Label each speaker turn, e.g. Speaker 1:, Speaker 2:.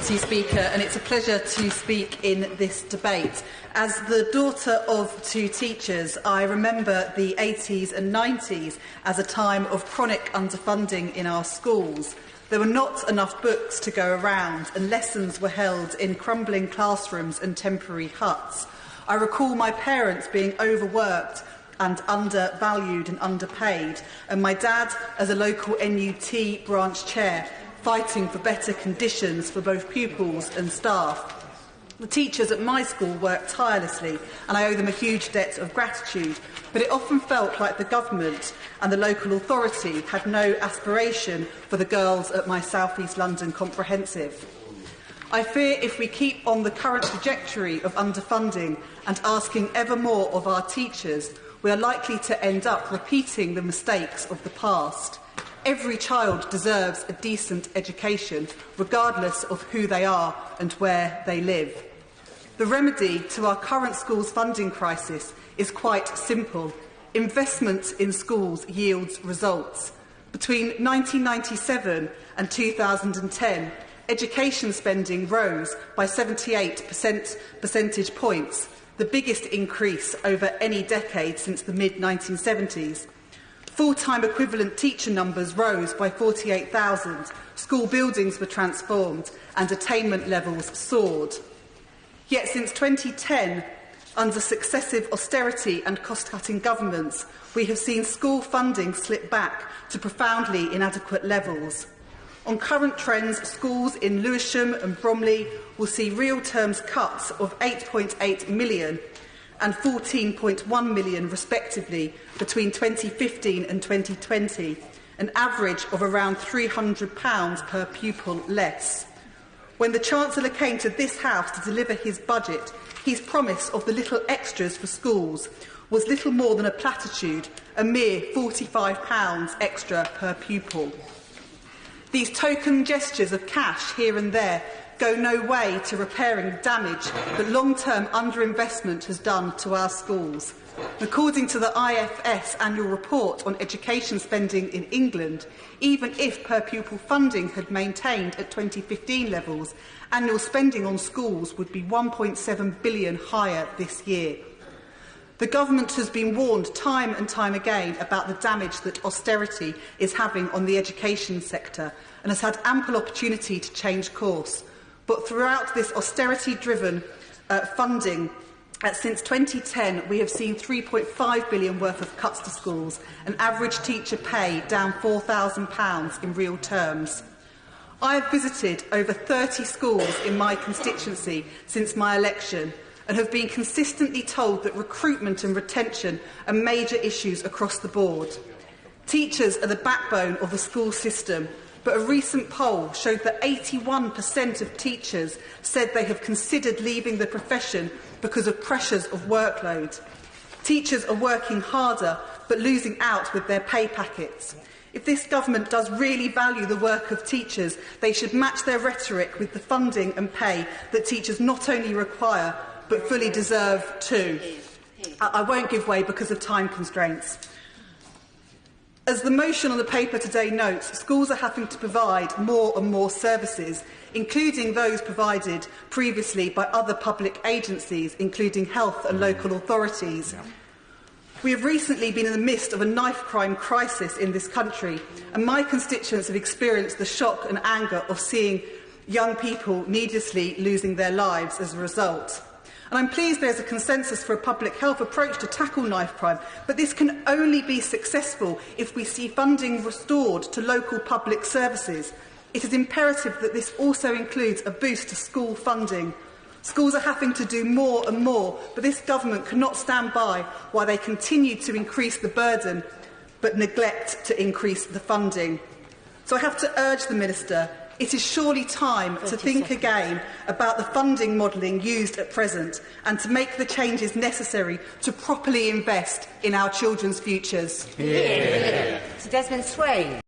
Speaker 1: Deputy Speaker, and it's a pleasure to speak in this debate. As the daughter of two teachers, I remember the 80s and 90s as a time of chronic underfunding in our schools. There were not enough books to go around, and lessons were held in crumbling classrooms and temporary huts. I recall my parents being overworked and undervalued and underpaid, and my dad, as a local NUT branch chair, fighting for better conditions for both pupils and staff. The teachers at my school worked tirelessly, and I owe them a huge debt of gratitude, but it often felt like the government and the local authority had no aspiration for the girls at my South East London comprehensive. I fear if we keep on the current trajectory of underfunding and asking ever more of our teachers, we are likely to end up repeating the mistakes of the past. Every child deserves a decent education, regardless of who they are and where they live. The remedy to our current schools funding crisis is quite simple. Investment in schools yields results. Between 1997 and 2010, education spending rose by 78 percentage points, the biggest increase over any decade since the mid-1970s. Full-time equivalent teacher numbers rose by 48,000, school buildings were transformed and attainment levels soared. Yet since 2010, under successive austerity and cost-cutting governments, we have seen school funding slip back to profoundly inadequate levels. On current trends, schools in Lewisham and Bromley will see real terms cuts of 8.8 million and 14.1 million respectively between 2015 and 2020, an average of around £300 per pupil less. When the Chancellor came to this House to deliver his budget, his promise of the little extras for schools was little more than a platitude, a mere £45 extra per pupil. These token gestures of cash here and there go no way to repairing the damage that long-term underinvestment has done to our schools. According to the IFS annual report on education spending in England, even if per-pupil funding had maintained at 2015 levels, annual spending on schools would be £1.7 billion higher this year. The government has been warned time and time again about the damage that austerity is having on the education sector and has had ample opportunity to change course. But throughout this austerity-driven funding, since 2010, we have seen £3.5 billion worth of cuts to schools, an average teacher pay down £4,000 in real terms. I have visited over 30 schools in my constituency since my election and have been consistently told that recruitment and retention are major issues across the board. Teachers are the backbone of the school system, but a recent poll showed that 81% of teachers said they have considered leaving the profession because of pressures of workload. Teachers are working harder but losing out with their pay packets. If this government does really value the work of teachers, they should match their rhetoric with the funding and pay that teachers not only require but fully deserve too. I won't give way because of time constraints. As the motion on the paper today notes, schools are having to provide more and more services, including those provided previously by other public agencies, including health and local authorities. We have recently been in the midst of a knife crime crisis in this country, and my constituents have experienced the shock and anger of seeing young people needlessly losing their lives as a result. And I'm pleased there is a consensus for a public health approach to tackle knife crime, but this can only be successful if we see funding restored to local public services. It is imperative that this also includes a boost to school funding. Schools are having to do more and more, but this government cannot stand by while they continue to increase the burden but neglect to increase the funding. So I have to urge the Minister, it is surely time to think again about the funding modelling used at present and to make the changes necessary to properly invest in our children's futures.
Speaker 2: Yeah. Sir Desmond Swain.